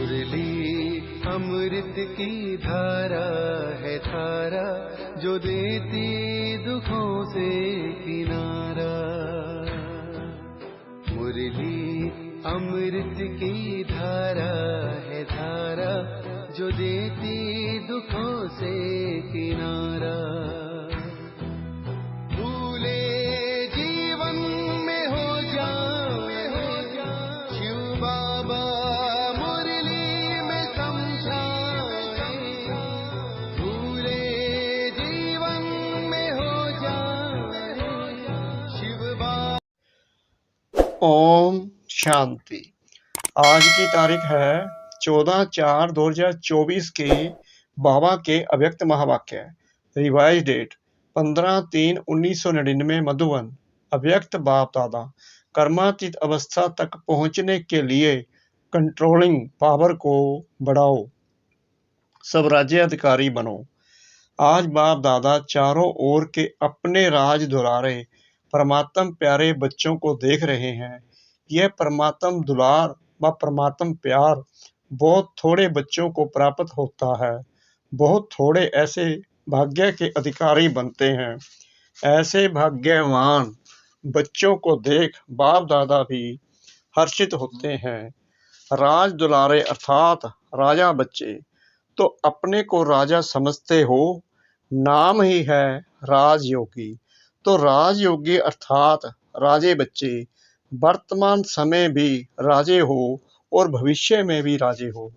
मुरली अमृत की धारा है धारा, जो देती दुखों से किनारा। मुरली अमृत की धारा है धारा, जो देती दुखों से किनारा। भूले जीवन में हो जाए शिव बाबा मुरली में समझाए। भूले जीवन में हो जाए शिव बाबा। ओम शांति। आज की तारीख है 14/4/2024 की बाबा के अव्यक्त महावाक्य। Revise date 15/3/1999 Madhuban. अव्यक्त बाप दादा। कर्मातीत अवस्था तक पहुंचने के लिए कंट्रोलिंग पावर को बढ़ाओ, सब राज्य अधिकारी बनो। आज बाप दादा चारों ओर के अपने राज दुलारे परमात्म प्यारे बच्चों को देख रहे हैं। यह परमात्म दुलार व परमात्म प्यार बहुत थोड़े बच्चों को प्राप्त होता है। बहुत थोड़े ऐसे भाग्य के अधिकारी बनते हैं। ऐसे भाग्यवान बच्चों को देख बाप दादा भी हर्षित होते हैं। राज दुलारे अर्थात राजा बच्चे तो अपने को राजा समझते हो। नाम ही है राजयोगी। तो राजयोगी अर्थात राजे बच्चे वर्तमान समय भी राजे हो और भविष्य में भी राजे हो।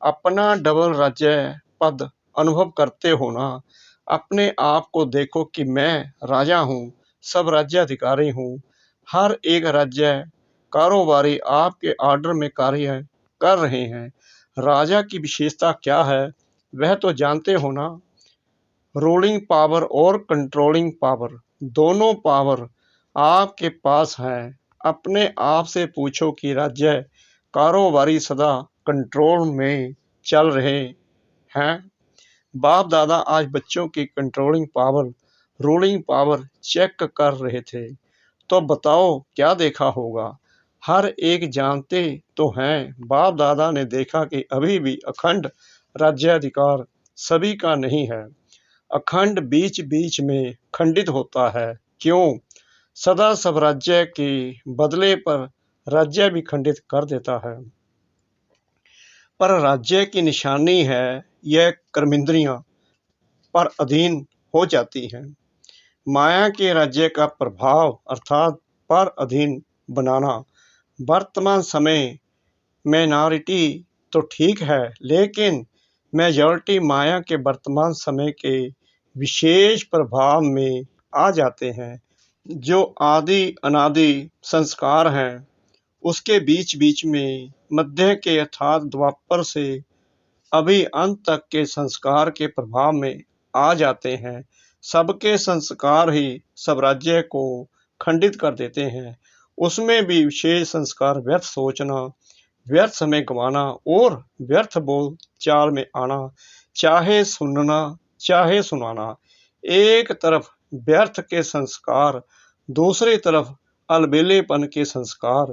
अपना डबल राज्य पद अनुभव करते हो ना। अपने आप को देखो कि मैं राजा हूँ, सब राज्याधिकारी हूँ। हर एक राज्य कारोबारी आपके आर्डर में कार्य कर रहे हैं। राजा की विशेषता क्या है वह तो जानते हो ना। रूलिंग पावर और कंट्रोलिंग पावर, दोनों पावर आपके पास हैं। अपने आप से पूछो कि राज्य कारोबारी सदा कंट्रोल में चल रहे हैं। बाप दादा आज बच्चों की controlling power, ruling power check कर रहे थे। तो बताओ क्या देखा होगा। हर एक जानते तो हैं। बाप दादा ने देखा कि अभी भी अखंड राज्याधिकार सभी का नहीं है। अखंड बीच बीच में खंडित होता है। क्यों? सदा सब राज्य के बदले पर राज्य भी खंडित कर देता है। पर राज्य की निशानी है यह कर्मेंद्रियां पर अधीन हो जाती हैं। माया के राज्य का प्रभाव अर्थात पर अधीन बनाना। वर्तमान समय माइनॉरिटी तो ठीक है, लेकिन मेजॉरिटी माया के वर्तमान समय के विशेष प्रभाव में आ जाते हैं। जो आदि अनादि संस्कार हैं उसके बीच बीच में मध्य के अर्थात द्वापर से अभी अंत तक के संस्कार के प्रभाव में आ जाते हैं। सबके संस्कार ही सब राज्य को खंडित कर देते हैं। उसमें भी विशेष संस्कार व्यर्थ सोचना, व्यर्थ समय गंवाना और व्यर्थ बोल चाल में आना, चाहे सुनना चाहे सुनाना। एक तरफ व्यर्थ के संस्कार, दूसरी तरफ अलबेलेपन के संस्कार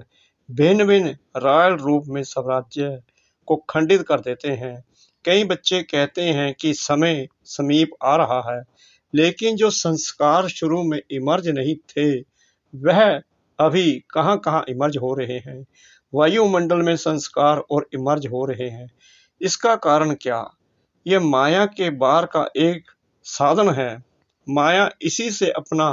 भिन्न भिन्न रायल रूप में सब राज्य को खंडित कर देते हैं। कई बच्चे कहते हैं कि समय समीप आ रहा है, लेकिन जो संस्कार शुरू में इमर्ज नहीं थे वह अभी कहाँ कहाँ इमर्ज हो रहे हैं। वायुमंडल में संस्कार और इमर्ज हो रहे हैं। इसका कारण क्या? यह माया के बार का एक साधन है। माया इसी से अपना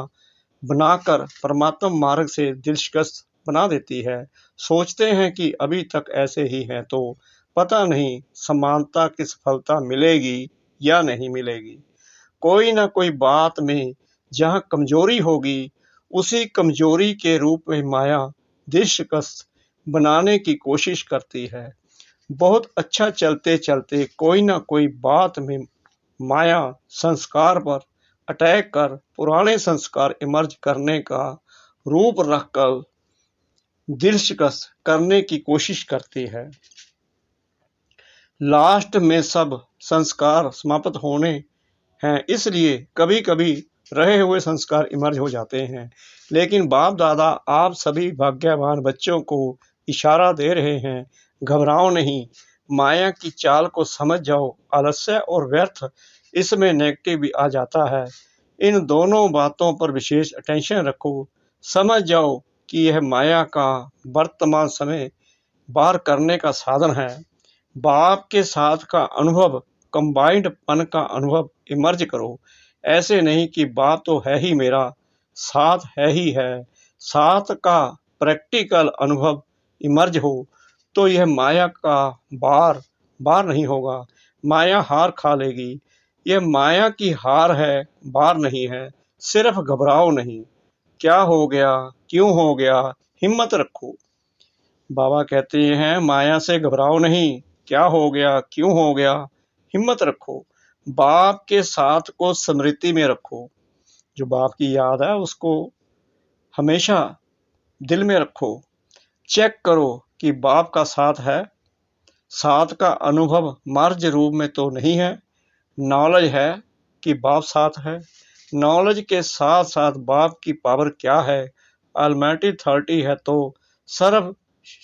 बनाकर परमात्मा मार्ग से दिलशकस्त बना देती है। सोचते हैं कि अभी तक ऐसे ही हैं, तो पता नहीं समानता की सफलता मिलेगी या नहीं मिलेगी। कोई ना कोई बात में जहाँ कमजोरी होगी उसी कमजोरी के रूप में माया दिलशकस्त बनाने की कोशिश करती है। बहुत अच्छा चलते चलते कोई ना कोई बात में माया संस्कार पर अटैक कर पुराने संस्कार इमर्ज करने का रूप रखकर दिलशकस्त करने की कोशिश करती है। लास्ट में सब संस्कार समाप्त होने हैं, इसलिए कभी कभी रहे हुए संस्कार इमर्ज हो जाते हैं। लेकिन बाप दादा आप सभी भाग्यवान बच्चों को इशारा दे रहे हैं, घबराओ नहीं, माया की चाल को समझ जाओ। आलस्य और व्यर्थ, इसमें नेगेटिव भी आ जाता है। इन दोनों बातों पर विशेष अटेंशन रखो। समझ जाओ कि यह माया का वर्तमान समय पार करने का साधन है। बाप के साथ का अनुभव, कंबाइंड पन का अनुभव इमर्ज करो। ऐसे नहीं कि बाप तो है ही मेरा, साथ है ही है। साथ का प्रैक्टिकल अनुभव इमर्ज हो तो यह माया का बार बार नहीं होगा। माया हार खा लेगी। यह माया की हार है, बार नहीं है। सिर्फ घबराओ नहीं। क्या हो गया, क्यों हो गया, हिम्मत रखो। बाबा कहते हैं माया से घबराओ नहीं। क्या हो गया, क्यों हो गया, हिम्मत रखो। बाप के साथ को स्मृति में रखो। जो बाप की याद है उसको हमेशा दिल में रखो। चेक करो कि बाप का साथ है। साथ का अनुभव मार्ज रूप में तो नहीं है। नॉलेज है कि बाप साथ है। नॉलेज के साथ साथ बाप की पावर क्या है, ऑलमाइटी 30 है तो सर्व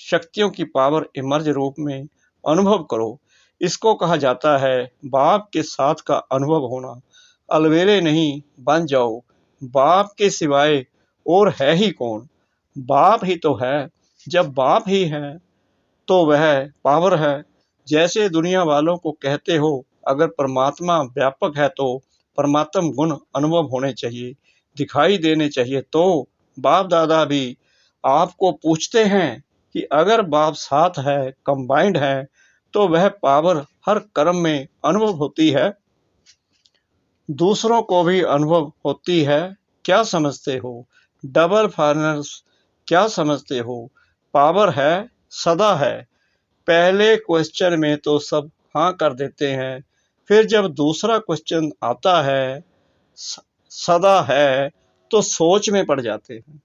शक्तियों की पावर इमर्ज रूप में अनुभव करो। इसको कहा जाता है बाप के साथ का अनुभव होना। अलवेले नहीं बन जाओ। बाप के सिवाय और है ही कौन। बाप ही तो है। जब बाप ही है तो वह पावर है। जैसे दुनिया वालों को कहते हो अगर परमात्मा व्यापक है तो परमात्म गुण अनुभव होने चाहिए, दिखाई देने चाहिए। तो बाप दादा भी आपको पूछते हैं कि अगर बाप साथ है, कंबाइंड है, तो वह पावर हर कर्म में अनुभव होती है, दूसरों को भी अनुभव होती है। क्या समझते हो? डबल फॉरनर्स क्या समझते हो? पावर है, सदा है। पहले क्वेश्चन में तो सब हाँ कर देते हैं, फिर जब दूसरा क्वेश्चन आता है सदा है तो सोच में पड़ जाते हैं।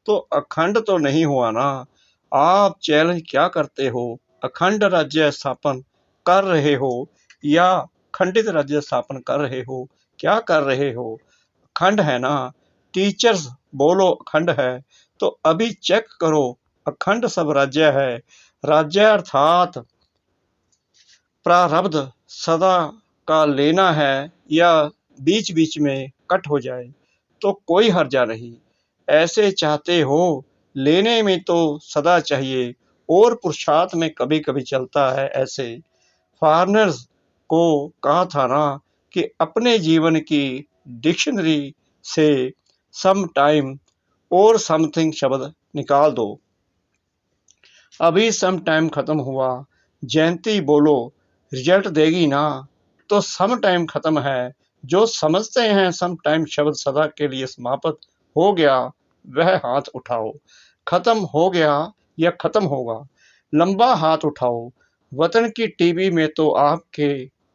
तो अखंड तो नहीं हुआ ना। आप चैलेंज क्या करते हो? अखंड राज्य स्थापन कर रहे हो या खंडित राज्य स्थापन कर रहे हो? क्या कर रहे हो? अखंड है ना। टीचर्स बोलो अखंड है, तो अभी चेक करो अखंड सब राज्य है। राज्य अर्थात प्रारब्ध सदा का लेना है या बीच बीच में कट हो जाए तो कोई हर्जा नहीं। ऐसे चाहते हो लेने में तो सदा चाहिए और पुरुषार्थ में कभी कभी चलता है ऐसे। फॉरनर्स को कहा था ना कि अपने जीवन की डिक्शनरी से सम टाइम और समथिंग शब्द निकाल दो। अभी सम टाइम खत्म हुआ। जयंती बोलो रिजल्ट देगी ना। तो सम टाइम खत्म है। जो समझते हैं सम टाइम शब्द सदा के लिए समाप्त हो गया वह हाथ उठाओ। खत्म हो गया या खत्म होगा, लंबा हाथ उठाओ। वतन की टीवी में तो आपके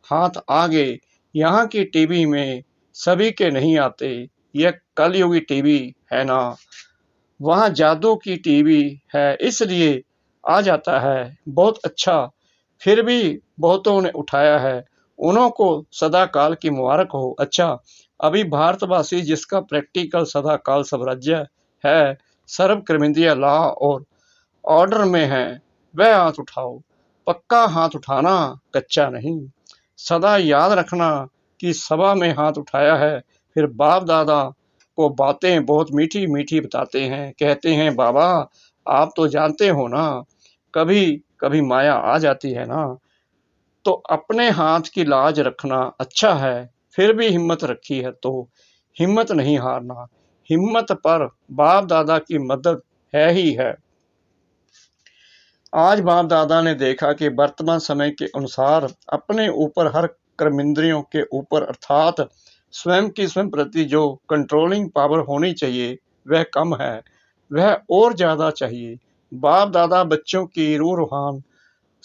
हाथ आ गए, यहाँ की टीवी में सभी के नहीं आते। यह कलयुगी टीवी है ना, वहाँ जादू की टीवी है इसलिए आ जाता है। बहुत अच्छा, फिर भी बहुतों ने उठाया है, उन्हों को सदा काल की मुबारक हो। अच्छा, अभी भारतवासी जिसका प्रैक्टिकल सदा काल स्वराज्य है, सर्व क्रमिंदिया लॉ और ऑर्डर में है, वह हाथ उठाओ। पक्का हाथ उठाना, कच्चा नहीं। सदा याद रखना कि सभा में हाथ उठाया है, फिर बाप दादा को बातें बहुत मीठी मीठी बताते हैं। कहते हैं बाबा आप तो जानते हो ना, कभी कभी माया आ जाती है ना, तो अपने हाथ की लाज रखना अच्छा है। फिर भी हिम्मत रखी है तो हिम्मत नहीं हारना। हिम्मत पर बाप दादा की मदद है ही है। आज बाप दादा ने देखा कि वर्तमान समय के अनुसार अपने ऊपर हर कर्मेंद्रियों के ऊपर अर्थात स्वयं की स्वयं प्रति जो कंट्रोलिंग पावर होनी चाहिए वह कम है, वह और ज्यादा चाहिए। बाप दादा बच्चों की रूह रूहान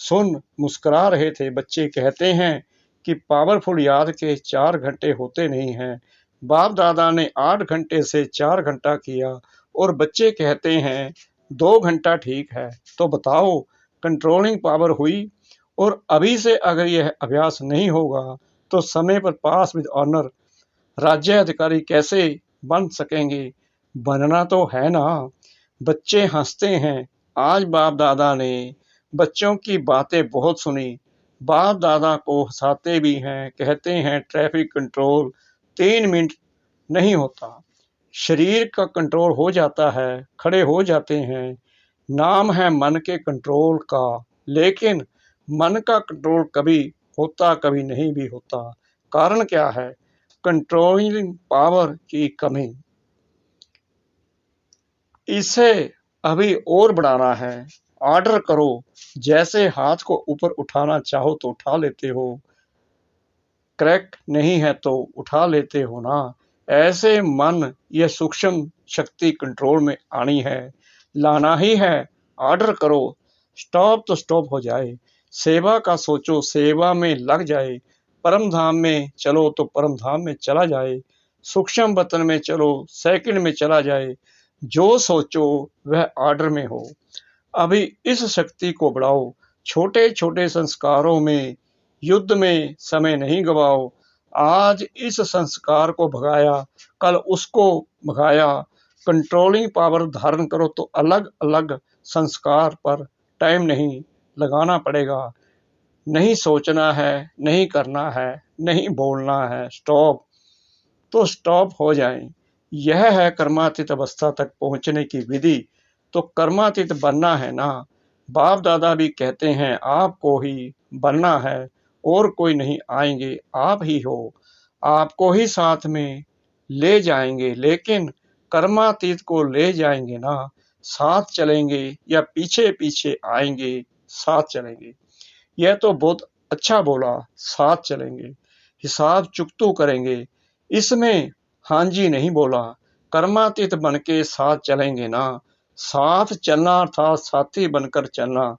सुन मुस्कुरा रहे थे। बच्चे कहते हैं कि पावरफुल याद के 4 घंटे होते नहीं हैं। बाप दादा ने 8 घंटे से 4 घंटा किया और बच्चे कहते हैं 2 घंटा ठीक है। तो बताओ कंट्रोलिंग पावर हुई। और अभी से अगर यह अभ्यास नहीं होगा तो समय पर पास विद ऑनर राज्य अधिकारी कैसे बन सकेंगे? बनना तो है ना। बच्चे हंसते हैं। आज बाप दादा ने बच्चों की बातें बहुत सुनी, बाप दादा को हंसाते भी हैं, कहते हैं ट्रैफिक कंट्रोल 3 मिनट नहीं होता, शरीर का कंट्रोल हो जाता है, खड़े हो जाते हैं। नाम है मन के कंट्रोल का, लेकिन मन का कंट्रोल कभी होता कभी नहीं भी होता। कारण क्या है? कंट्रोलिंग पावर की कमी। इसे अभी और बढ़ाना है। ऑर्डर करो, जैसे हाथ को ऊपर उठाना चाहो तो उठा लेते हो, क्रैक नहीं है तो उठा लेते हो ना। ऐसे मन यह सूक्ष्म शक्ति कंट्रोल में आनी है, लाना ही है। ऑर्डर करो, स्टॉप तो स्टॉप हो जाए। सेवा का सोचो, सेवा में लग जाए। परम धाम में चलो तो परम धाम में चला जाए। सूक्ष्म वतन में चलो, सेकंड में चला जाए। जो सोचो वह ऑर्डर में हो। अभी इस शक्ति को बढ़ाओ। छोटे छोटे संस्कारों में, युद्ध में समय नहीं गवाओ। आज इस संस्कार को भगाया, कल उसको भगाया। कंट्रोलिंग पावर धारण करो तो अलग अलग संस्कार पर टाइम नहीं लगाना पड़ेगा। नहीं सोचना है, नहीं करना है, नहीं बोलना है, स्टॉप तो स्टॉप हो जाए। यह है कर्मातीत अवस्था तक पहुंचने की विधि। तो कर्मातीत बनना है ना। बाप दादा भी कहते हैं आपको ही बनना है, और कोई नहीं आएंगे, आप ही हो। आपको ही साथ में ले जाएंगे, लेकिन कर्मातीत को ले जाएंगे ना। साथ चलेंगे या पीछे पीछे आएंगे, साथ चलेंगे। यह तो बहुत अच्छा बोला, साथ चलेंगे, हिसाब चुकतू करेंगे। इसमें हाँ जी नहीं बोला। कर्मातीत बन के साथ चलेंगे ना। साथ चलना अर्थात साथी बनकर चलना।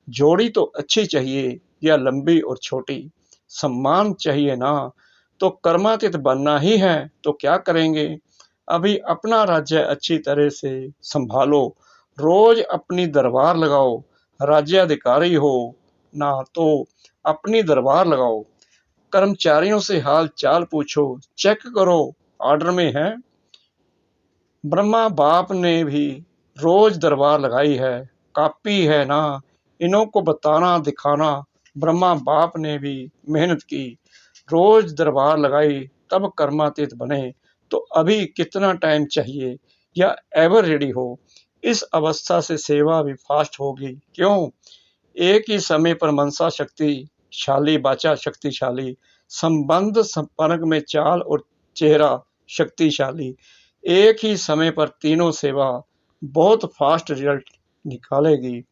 जोड़ी तो अच्छी चाहिए या लंबी और छोटी, सम्मान चाहिए ना। तो कर्मातीत बनना ही है तो क्या करेंगे? अभी अपना राज्य अच्छी तरह से संभालो। रोज अपनी दरबार लगाओ। राज्याधिकारी हो ना तो अपनी दरबार लगाओ। कर्मचारियों से हाल चाल पूछो, चेक करो ऑर्डर में है। ब्रह्मा बाप ने भी रोज दरबार लगाई है, कॉपी है ना। इन्हों को बताना दिखाना, ब्रह्मा बाप ने भी मेहनत की, रोज दरबार लगाई, तब कर्मातीत बने। तो अभी कितना टाइम चाहिए या एवर रेडी हो? इस अवस्था से सेवा भी फास्ट होगी। क्यों? एक ही समय पर मनसा शक्तिशाली, बाचा शक्तिशाली, संबंध संपर्क में चाल और चेहरा शक्तिशाली। एक ही समय पर तीनों सेवा बहुत फास्ट रिजल्ट निकालेगी।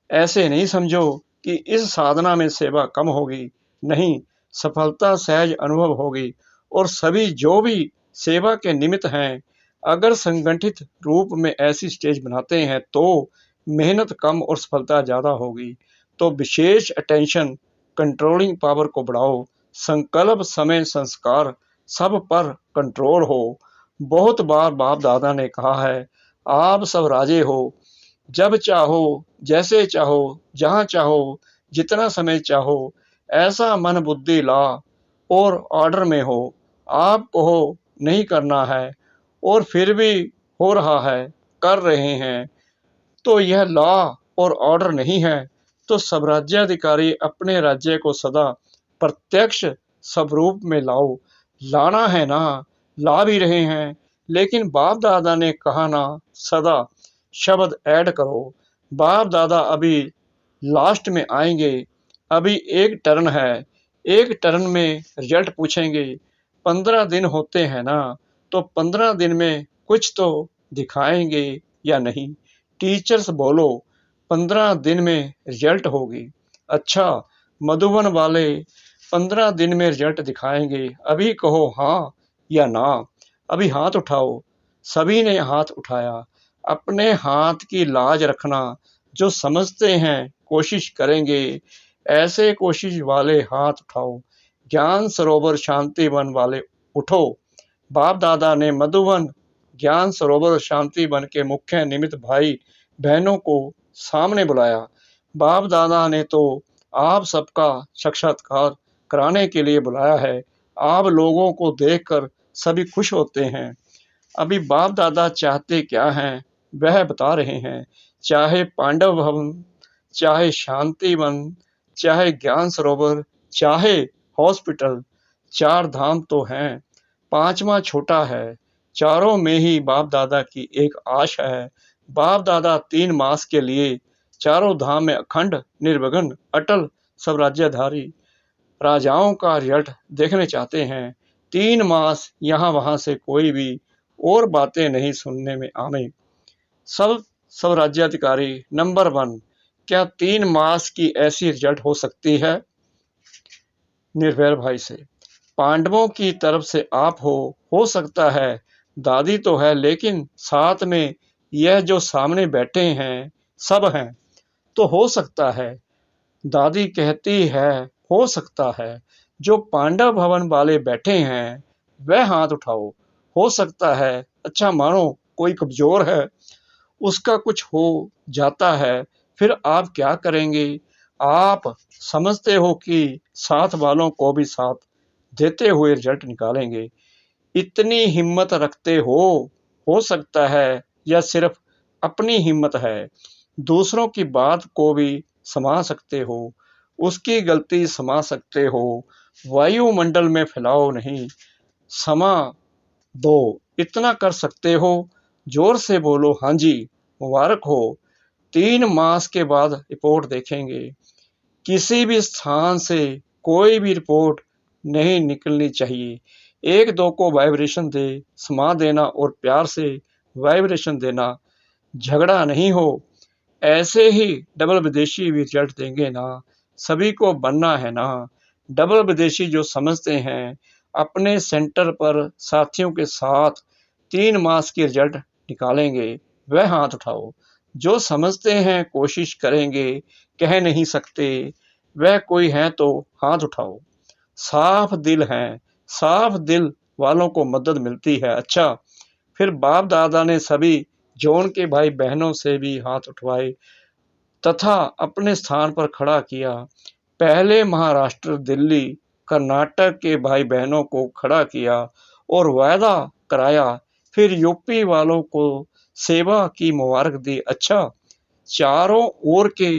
ऐसे नहीं समझो कि इस साधना में सेवा कम होगी। नहीं, सफलता सहज अनुभव होगी। और सभी जो भी सेवा के निमित्त हैं, अगर संगठित रूप में ऐसी स्टेज बनाते हैं तो मेहनत कम और सफलता ज़्यादा होगी। तो विशेष अटेंशन कंट्रोलिंग पावर को बढ़ाओ। संकल्प, समय, संस्कार सब पर कंट्रोल हो। बहुत बार बाप दादा ने कहा है, आप सब राजे हो, जब चाहो, जैसे चाहो, जहाँ चाहो, जितना समय चाहो, ऐसा मन बुद्धि ला और ऑर्डर में हो। आप कहो नहीं करना है और फिर भी हो रहा है, कर रहे हैं, तो यह लॉ और ऑर्डर नहीं है। तो सब राज्याधिकारी अपने राज्य को सदा प्रत्यक्ष स्वरूप में लाओ। लाना है ना, ला भी रहे हैं। लेकिन बाप दादा ने कहा ना, सदा शब्द ऐड करो। बाप दादा अभी लास्ट में आएंगे। अभी एक टर्न है, एक टर्न में रिजल्ट पूछेंगे। 15 दिन होते हैं ना, तो 15 दिन में कुछ तो दिखाएंगे या नहीं? टीचर्स बोलो, 15 दिन में रिजल्ट होगी। अच्छा, मधुबन वाले 15 दिन में रिजल्ट दिखाएंगे। अभी कहो हाँ या ना। अभी हाथ उठाओ। सभी ने हाथ उठाया। अपने हाथ की लाज रखना। जो समझते हैं कोशिश करेंगे, ऐसे कोशिश वाले हाथ उठाओ। ज्ञान सरोवर शांति वन वाले उठो। बाप दादा ने मधुबन, ज्ञान सरोवर, शांति वन के मुख्य निमित्त भाई बहनों को सामने बुलाया। बाप दादा ने तो आप सबका साक्षात्कार कराने के लिए बुलाया है। आप लोगों को देखकर सभी खुश होते हैं। अभी बाप दादा चाहते क्या हैं वह बता रहे हैं। चाहे पांडव भवन, चाहे शांति वन, चाहे ज्ञान सरोवर, चाहे हॉस्पिटल, 4 धाम तो हैं, 5वां छोटा है। चारों में ही बाप दादा की एक आश है। बाप दादा 3 मास के लिए चारों धाम में अखंड, निर्विघ्न, अटल, स्वराज्यधारी राजाओं का रिजल्ट देखने चाहते हैं। 3 मास यहाँ वहां से कोई भी और बातें नहीं सुनने में आवे। सब राज्याधिकारी नंबर 1, क्या 3 मास की ऐसी रिजल्ट हो सकती है? निर्भय भाई से, पांडवों की तरफ से आप हो सकता है। दादी तो है, लेकिन साथ में यह जो सामने बैठे हैं सब हैं, तो हो सकता है। दादी कहती है हो सकता है। जो पांडव भवन वाले बैठे हैं वह हाथ उठाओ। हो सकता है। अच्छा मानो कोई कमजोर है, उसका कुछ हो जाता है, फिर आप क्या करेंगे? आप समझते हो कि साथ वालों को भी साथ देते हुए रिजल्ट निकालेंगे। इतनी हिम्मत रखते हो सकता है, या सिर्फ अपनी हिम्मत है? दूसरों की बात को भी समा सकते हो, उसकी गलती समा सकते हो। वायुमंडल में फैलाओ नहीं, समा दो। इतना कर सकते हो? जोर से बोलो हाँ जी, मुबारक हो। 3 मास के बाद रिपोर्ट देखेंगे। किसी भी स्थान से कोई भी रिपोर्ट नहीं निकलनी चाहिए। 1-2 को वाइब्रेशन दे, समा देना और प्यार से वाइब्रेशन देना। झगड़ा नहीं हो। ऐसे ही डबल विदेशी भी रिजल्ट देंगे ना। सभी को बनना है ना। डबल विदेशी जो समझते हैं अपने सेंटर पर साथियों के साथ 3 मास की रिजल्ट निकालेंगे, वह हाथ उठाओ। जो समझते हैं कोशिश करेंगे, कह नहीं सकते, वह कोई है तो हाथ उठाओ। साफ दिल हैं, साफ दिल वालों को मदद मिलती है। अच्छा, फिर बाप दादा ने सभी जोन के भाई बहनों से भी हाथ उठवाए तथा अपने स्थान पर खड़ा किया। पहले महाराष्ट्र, दिल्ली, कर्नाटक के भाई बहनों को खड़ा किया और वायदा कराया। फिर यूपी वालों को सेवा की मुबारक दी। अच्छा, चारों ओर के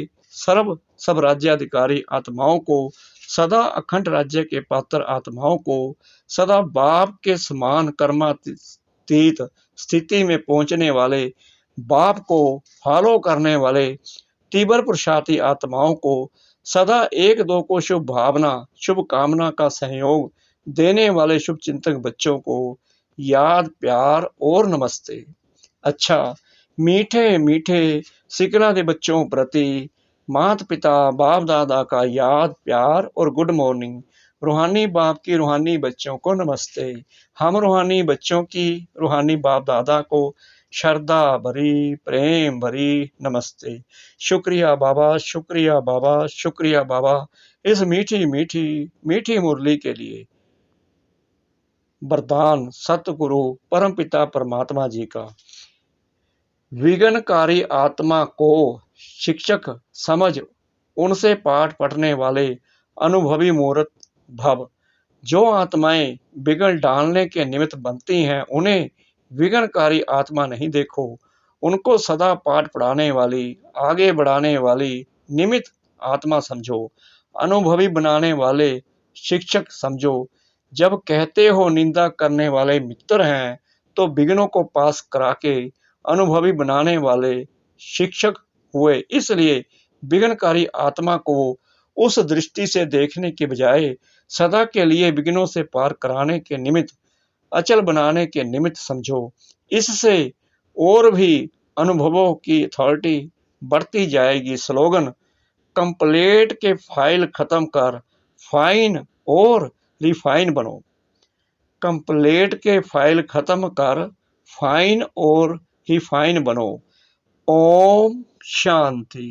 सब राज्याधिकारी आत्माओं को, सदा अखंड राज्य के पात्र आत्माओं को, सदा बाप के समान कर्मातीत स्थिति में पहुंचने वाले, बाप को फॉलो करने वाले तीव्र पुरुषार्थी आत्माओं को, सदा 1-2 को शुभ भावना, शुभ कामना का सहयोग देने वाले शुभ चिंतक बच्चों को याद, प्यार और नमस्ते। अच्छा, मीठे मीठे सिकरा के बच्चों प्रति माता पिता बाप दादा का याद, प्यार और गुड मॉर्निंग। रूहानी बाप की रूहानी बच्चों को नमस्ते। हम रूहानी बच्चों की रूहानी बाप दादा को श्रद्धा भरी, प्रेम भरी नमस्ते। शुक्रिया बाबा, शुक्रिया बाबा, शुक्रिया बाबा, इस मीठी मीठी मीठी मुरली के लिए। वरदान सतगुरु परमपिता परमात्मा जी का। विघ्नकारी आत्मा को शिक्षक समझ उनसे पाठ पढ़ने वाले अनुभवी मूर्त भव। जो आत्माएं विघ्न डालने के निमित्त बनती हैं, उन्हें विघ्नकारी आत्मा नहीं देखो, उनको सदा पाठ पढ़ाने वाली, आगे बढ़ाने वाली निमित्त आत्मा समझो, अनुभवी बनाने वाले शिक्षक समझो। जब कहते हो निंदा करने वाले मित्र हैं, तो विघ्नों को पास करा के अनुभवी बनाने वाले शिक्षक हुए। इसलिए विघ्नकारी आत्मा को उस दृष्टि से देखने के बजाय सदा के लिए विघ्नों से पार कराने के निमित्त, अचल बनाने के निमित्त समझो। इससे और भी अनुभवों की अथॉरिटी बढ़ती जाएगी। स्लोगन, कंप्लेंट के फाइल खत्म कर फाइन और रिफाइन बनो। कंप्लेंट के फाइल खत्म कर फाइन और रिफाइन बनो। ओम शांति।